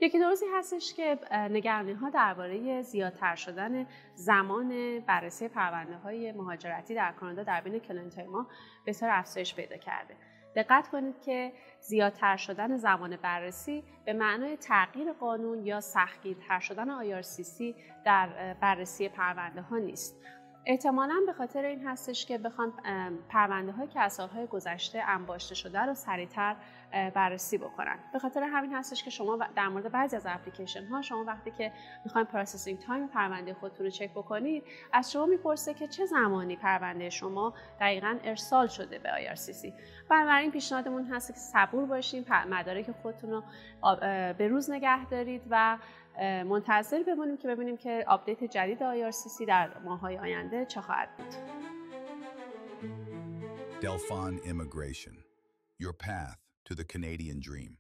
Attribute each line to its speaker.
Speaker 1: یکی دو روزی هستش که نگرانی‌ها درباره زیادتر شدن زمان بررسی پرونده‌های مهاجرتی در کانادا در بین کلاینت‌های ما بسیار افزایش پیدا کرده. دقت کنید که زیادتر شدن زمان بررسی به معنای تغییر قانون یا سختگیرتر شدن IRCC در بررسی پرونده‌ها نیست. احتمالاً به خاطر این هستش که بخوان پرونده‌هایی که از سال‌های گذشته انباشته شده رو سریعتر بررسی بکنن. به خاطر همین هستش که شما در مورد بعضی از اپلیکیشن‌ها شما وقتی که می‌خواید پروسسینگ تایم پرونده خودتون رو چک بکنید، از شما میپرسه که چه زمانی پرونده شما دقیقاً ارسال شده به IRCC. بنابراین پیشنهادمون هست که صبور باشین، مدارک خودتون رو به روز نگه دارید و منتظر بمونیم که ببینیم که آپدیت جدید IRCC در ماه‌های آینده چه خواهد بود.
Speaker 2: Delphon Immigration, your path to the Canadian dream.